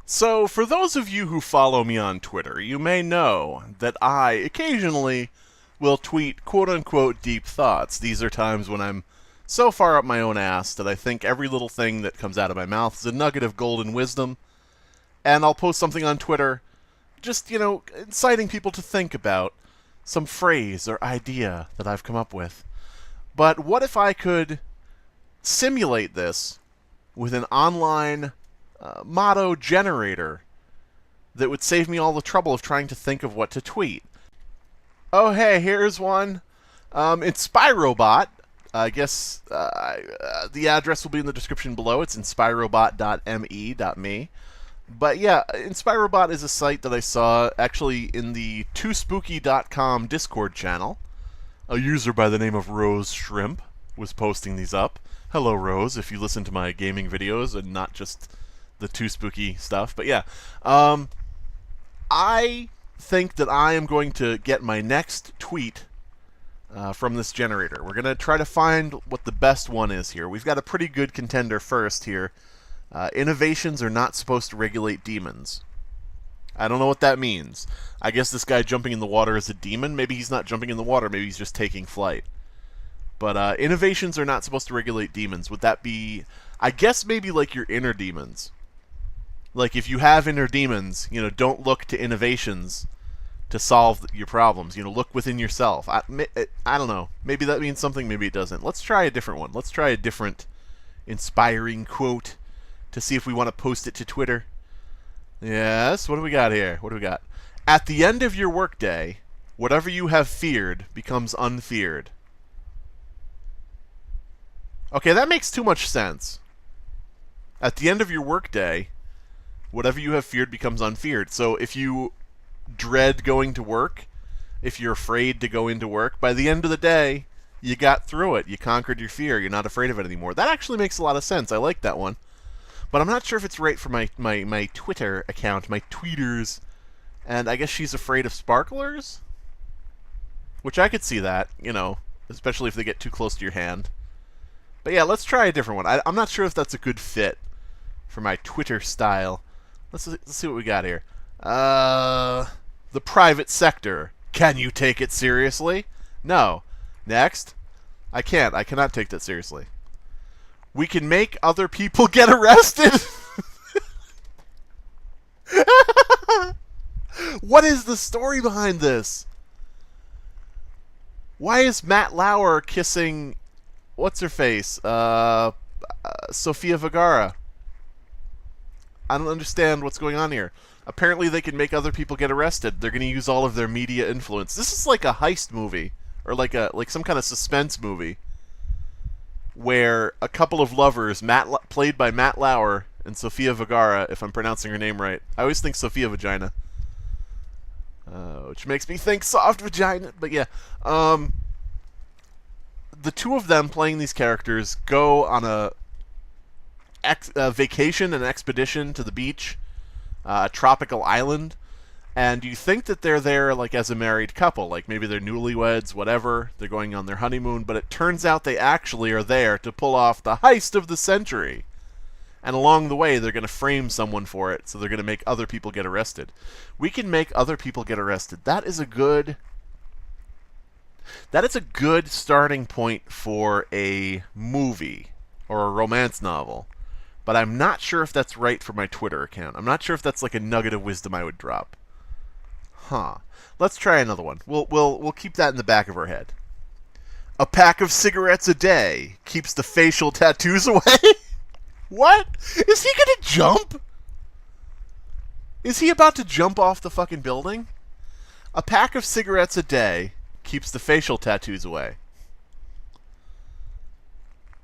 So, for those of you who follow me on Twitter, you may know that I occasionally will tweet quote-unquote deep thoughts. These are times when I'm so far up my own ass that I think every little thing that comes out of my mouth is a nugget of golden wisdom, and I'll post something on Twitter just, inciting people to think about some phrase or idea that I've come up with. But what if I could simulate this with an online motto generator that would save me all the trouble of trying to think of what to tweet? Oh, hey, here's one. Inspirobot. I guess the address will be in the description below. It's inspirobot.me.me. But yeah, Inspirobot is a site that I saw actually in the toospooky.com Discord channel. A user by the name of Rose Shrimp was posting these up. Hello, Rose, if you listen to my gaming videos and not just the Too Spooky stuff. But yeah, I think that I am going to get my next tweet from this generator. We're going to try to find what the best one is here. We've got a pretty good contender first here. Innovations are not supposed to regulate demons. I don't know what that means. I guess this guy jumping in the water is a demon. Maybe he's not jumping in the water. Maybe he's just taking flight. But innovations are not supposed to regulate demons. Would that be... I guess maybe like your inner demons. Like if you have inner demons, don't look to innovations to solve your problems. Look within yourself. I don't know. Maybe that means something, maybe it doesn't. Let's try a different one. Let's try a different inspiring quote to see if we want to post it to Twitter. Yes, what do we got here? What do we got? At the end of your workday, whatever you have feared becomes unfeared. Okay, that makes too much sense. At the end of your workday, whatever you have feared becomes unfeared. So if you dread going to work, if you're afraid to go into work, by the end of the day, you got through it. You conquered your fear. You're not afraid of it anymore. That actually makes a lot of sense. I like that one. But I'm not sure if it's right for my Twitter account, my tweeters. And I guess she's afraid of sparklers? Which I could see that, especially if they get too close to your hand. But yeah, let's try a different one. I'm not sure if that's a good fit for my Twitter style. Let's see what we got here. The private sector. Can you take it seriously? No. Next. I can't. I cannot take that seriously. We can make other people get arrested? What is the story behind this? Why is Matt Lauer kissing... what's her face? Sofia Vergara. I don't understand what's going on here. Apparently they can make other people get arrested. They're going to use all of their media influence. This is like a heist movie. Or like some kind of suspense movie. Where a couple of lovers, played by Matt Lauer and Sofia Vergara, if I'm pronouncing her name right. I always think Sofia Vagina. Which makes me think soft vagina. But yeah. The two of them playing these characters go on a vacation, an expedition to the beach, a tropical island, and you think that they're there like as a married couple, like maybe they're newlyweds, whatever, they're going on their honeymoon, but it turns out they actually are there to pull off the heist of the century. And along the way, they're going to frame someone for it, so they're going to make other people get arrested. We can make other people get arrested. That is a good starting point for a movie or a romance novel. But I'm not sure if that's right for my Twitter account. I'm not sure if that's like a nugget of wisdom I would drop. Huh. Let's try another one. We'll keep that in the back of our head. A pack of cigarettes a day keeps the facial tattoos away? What? Is he gonna jump? Is he about to jump off the fucking building? A pack of cigarettes a day keeps the facial tattoos away.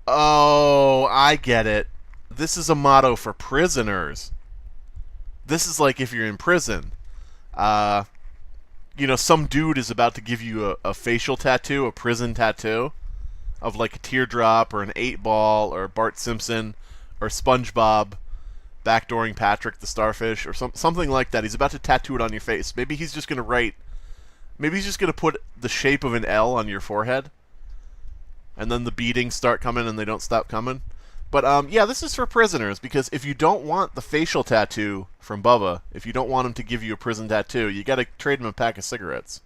Oh, I get it. This is a motto for prisoners. This is like if you're in prison. Some dude is about to give you a facial tattoo, a prison tattoo, of like a teardrop or an 8-ball or Bart Simpson or SpongeBob backdooring Patrick the Starfish or something like that. He's about to tattoo it on your face. Maybe he's just going to write... Maybe he's just going to put the shape of an L on your forehead. And then the beatings start coming and they don't stop coming. But yeah, this is for prisoners, because if you don't want the facial tattoo from Bubba, if you don't want him to give you a prison tattoo, you got to trade him a pack of cigarettes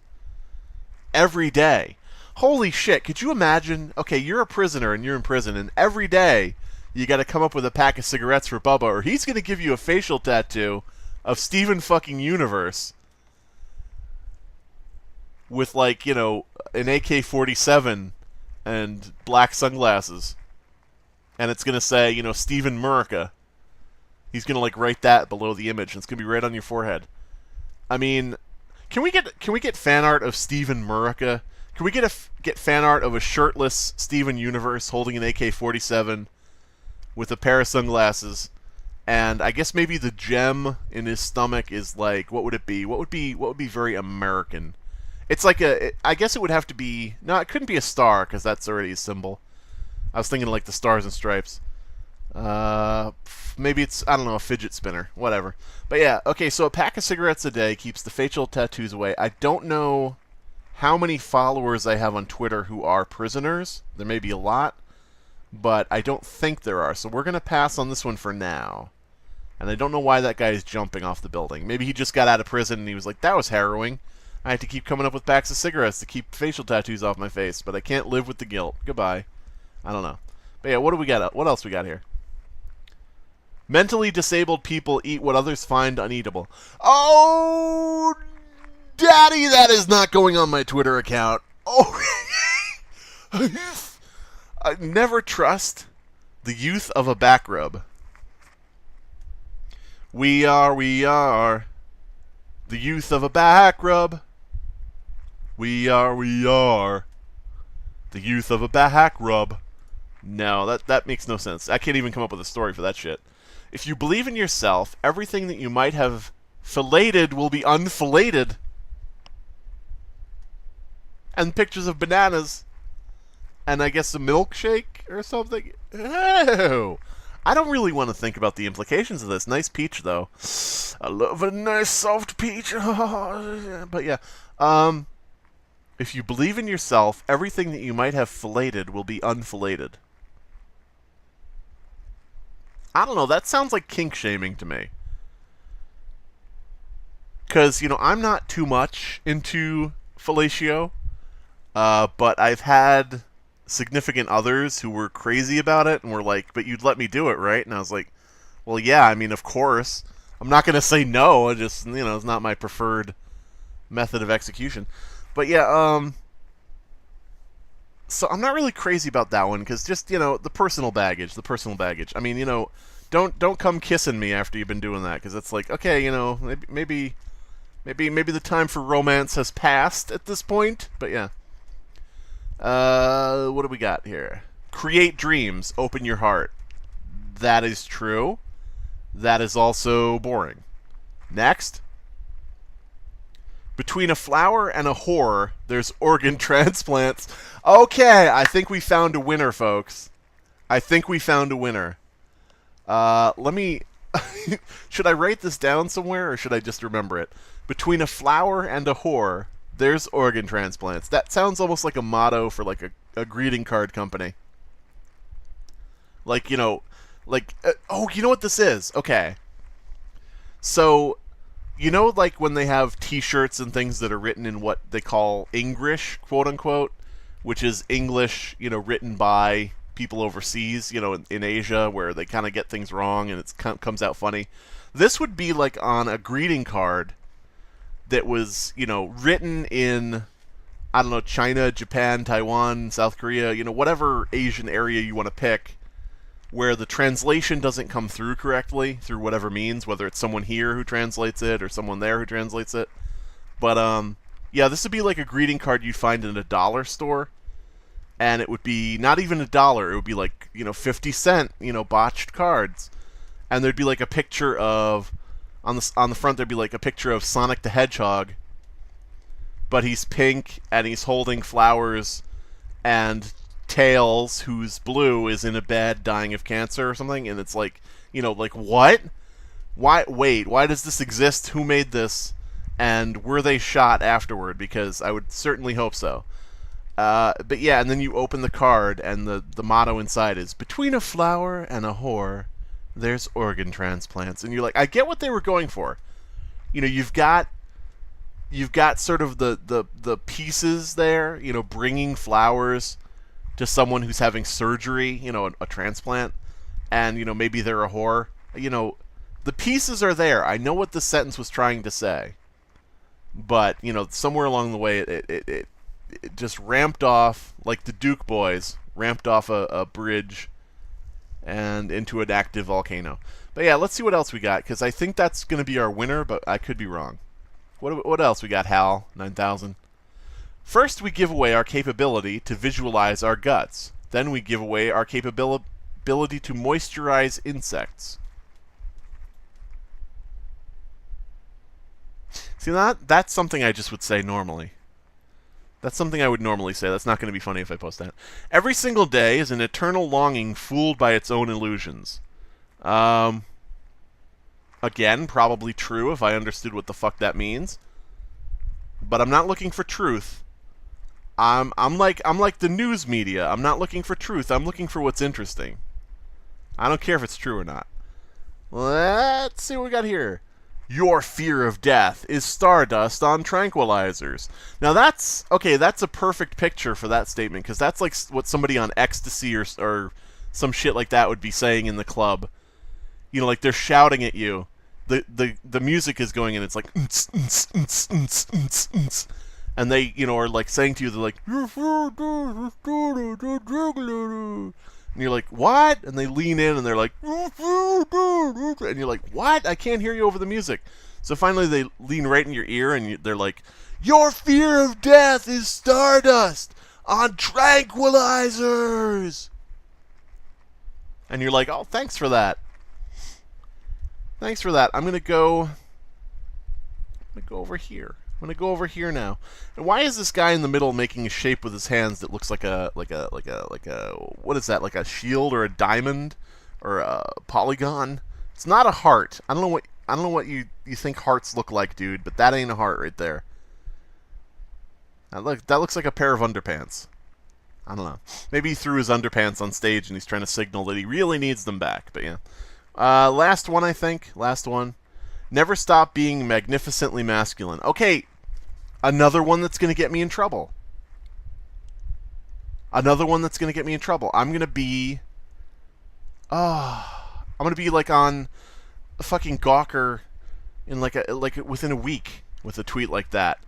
every day. Holy shit, could you imagine? Okay, you're a prisoner and you're in prison, and every day you got to come up with a pack of cigarettes for Bubba, or he's going to give you a facial tattoo of Steven fucking Universe with, like, you know, an AK-47 and black sunglasses. And it's going to say, you know, Steven Murica. He's going to, like, write that below the image, and it's going to be right on your forehead. I mean, can we get fan art of Steven Murica? Can we get fan art of a shirtless Steven Universe holding an AK-47 with a pair of sunglasses? And I guess maybe the gem in his stomach is, like, what would it be? What would be very American? It's like I guess it would have to be, no, it couldn't be a star, because that's already a symbol. I was thinking like the Stars and Stripes. Maybe it's, I don't know, a fidget spinner. Whatever. But yeah, okay, so a pack of cigarettes a day keeps the facial tattoos away. I don't know how many followers I have on Twitter who are prisoners. There may be a lot, but I don't think there are. So we're going to pass on this one for now. And I don't know why that guy is jumping off the building. Maybe he just got out of prison and he was like, that was harrowing. I have to keep coming up with packs of cigarettes to keep facial tattoos off my face, but I can't live with the guilt. Goodbye. I don't know. But yeah, what do we got? What else we got here? Mentally disabled people eat what others find uneatable. Oh, daddy, that is not going on my Twitter account. Oh, I never trust the youth of a back rub. We are the youth of a back rub. We are the youth of a back rub. No, that makes no sense. I can't even come up with a story for that shit. If you believe in yourself, everything that you might have filleted will be unfilleted. And pictures of bananas. And I guess a milkshake or something. Oh, I don't really want to think about the implications of this. Nice peach, though. I love a nice soft peach. But yeah, if you believe in yourself, everything that you might have filleted will be unfilleted. I don't know, that sounds like kink shaming to me. Because, you know, I'm not too much into fellatio, but I've had significant others who were crazy about it and were like, but you'd let me do it, right? And I was like, well, yeah, I mean, of course. I'm not going to say no, I just, you know, it's not my preferred method of execution. But yeah, so I'm not really crazy about that one, because just, you know, the personal baggage. I mean, you know, don't come kissing me after you've been doing that, because it's like, okay, you know, maybe the time for romance has passed at this point. But yeah. What do we got here? Create dreams, open your heart. That is true. That is also boring. Next. Between a flower and a whore, there's organ transplants. Okay, I think we found a winner, folks. I think we found a winner. Let me... should I write this down somewhere, or should I just remember it? Between a flower and a whore, there's organ transplants. That sounds almost like a motto for, like, a greeting card company. Like, you know... Like... oh, you know what this is? Okay. So... You know, like, when they have T-shirts and things that are written in what they call English, quote-unquote, which is English, you know, written by people overseas, you know, in Asia, where they kind of get things wrong and it comes out funny. This would be, like, on a greeting card that was, you know, written in, I don't know, China, Japan, Taiwan, South Korea, you know, whatever Asian area you want to pick, where the translation doesn't come through correctly, through whatever means, whether it's someone here who translates it or someone there who translates it. But, yeah, this would be like a greeting card you'd find in a dollar store, and it would be not even $1, it would be like, you know, 50 cent, you know, botched cards. And there'd be like a picture of, on the front there'd be like a picture of Sonic the Hedgehog, but he's pink, and he's holding flowers, and Tails, who's blue, is in a bed dying of cancer or something, and it's like, you know, like, what? Why does this exist? Who made this? And were they shot afterward? Because I would certainly hope so. But yeah, and then you open the card, and the motto inside is, between a flower and a whore, there's organ transplants. And you're like, I get what they were going for. You know, you've got sort of the pieces there, you know, bringing flowers to someone who's having surgery, you know, a transplant, and, you know, maybe they're a whore. You know, the pieces are there. I know what the sentence was trying to say. But, you know, somewhere along the way, it just ramped off, like the Duke boys, ramped off a bridge and into an active volcano. But yeah, let's see what else we got, because I think that's going to be our winner, but I could be wrong. What else we got, Hal? 9000. First, we give away our capability to visualize our guts. Then we give away our capability to moisturize insects. See, that's something I just would say normally. That's something I would normally say. That's not going to be funny if I post that. Every single day is an eternal longing fooled by its own illusions. Again, probably true if I understood what the fuck that means. But I'm not looking for truth. I'm like the news media. I'm not looking for truth. I'm looking for what's interesting. I don't care if it's true or not. Let's see what we got here. Your fear of death is stardust on tranquilizers. Now that's a perfect picture for that statement, because that's like what somebody on ecstasy or some shit like that would be saying in the club. You know, like they're shouting at you. The music is going and it's like and they, you know, are like saying to you, they're like, and you're like, what? And they lean in and they're like, and you're like, what? I can't hear you over the music. So finally they lean right in your ear and they're like, your fear of death is stardust on tranquilizers. And you're like, oh, thanks for that. Thanks for that. I'm gonna go over here. I'm gonna go over here now. And why is this guy in the middle making a shape with his hands that looks like a what is that? Like a shield or a diamond or a polygon? It's not a heart. I don't know what you think hearts look like, dude, but that ain't a heart right there. That looks like a pair of underpants. I don't know. Maybe he threw his underpants on stage and he's trying to signal that he really needs them back, but yeah. Last one, I think. Last one. Never stop being magnificently masculine. Okay, another one that's going to get me in trouble. Another one that's going to get me in trouble. I'm going to be like on a fucking Gawker in like within a week with a tweet like that.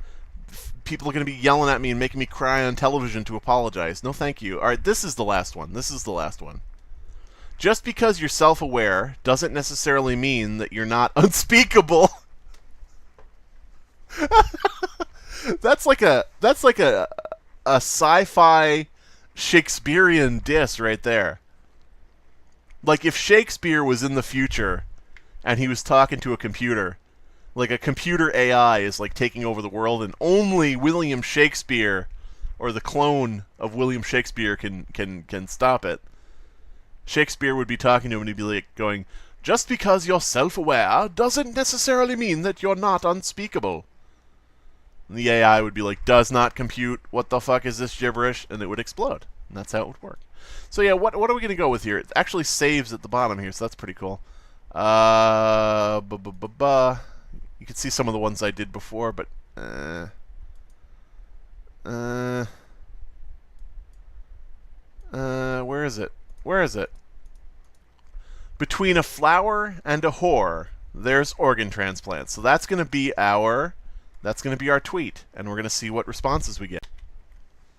People are going to be yelling at me and making me cry on television to apologize. No, thank you. All right, this is the last one. This is the last one. Just because you're self-aware doesn't necessarily mean that you're not unspeakable. That's like a sci-fi Shakespearean diss right there. Like if Shakespeare was in the future and he was talking to a computer, like a computer AI is like taking over the world and only William Shakespeare or the clone of William Shakespeare can stop it. Shakespeare would be talking to him and he'd be like going, just because you're self-aware doesn't necessarily mean that you're not unspeakable. And the AI would be like, does not compute, what the fuck is this gibberish? And it would explode. And that's how it would work. So yeah, what are we going to go with here? It actually saves at the bottom here, so that's pretty cool. You can see some of the ones I did before, but where is it? Where is it? Between a flower and a whore, there's organ transplants. So that's going to be our tweet, and we're going to see what responses we get.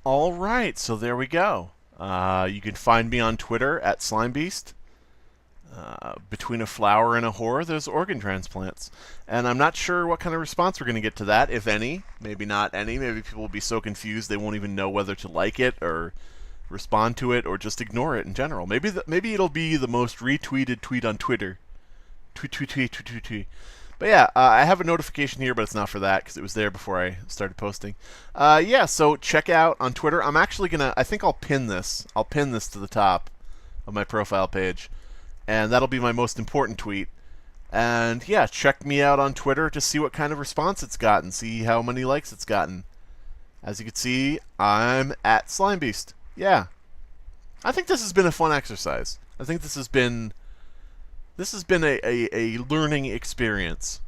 All right, so there we go. You can find me on Twitter at SlimeBeast. Between a flower and a whore, there's organ transplants. And I'm not sure what kind of response we're going to get to that, if any. Maybe not any. Maybe people will be so confused they won't even know whether to like it or respond to it or just ignore it in general. Maybe it'll be the most retweeted tweet on Twitter. Tweet. But yeah, I have a notification here, but it's not for that because it was there before I started posting. Yeah, so check out on Twitter. I'm actually gonna. I think I'll pin this. I'll pin this to the top of my profile page, and that'll be my most important tweet. And yeah, check me out on Twitter to see what kind of response it's gotten, see how many likes it's gotten. As you can see, I'm at Slime Beast. Yeah. I think this has been a fun exercise. I think this has been a learning experience.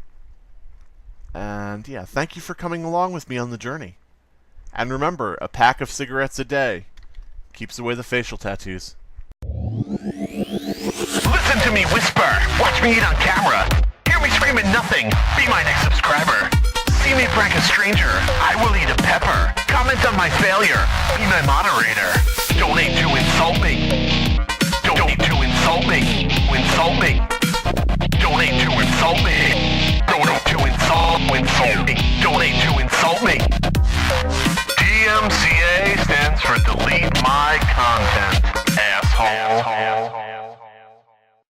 And yeah, thank you for coming along with me on the journey. And remember, a pack of cigarettes a day keeps away the facial tattoos. Listen to me whisper. Watch me eat on camera. Hear me screaming nothing. Be my next subscriber. See me prank a stranger. I will eat a pepper. Comment on my failure. Be my moderator. Donate to insult me. Donate to insult me. Insult me. Donate to insult me. Donate to insult me. Donate to insult me. DMCA stands for delete my content, asshole.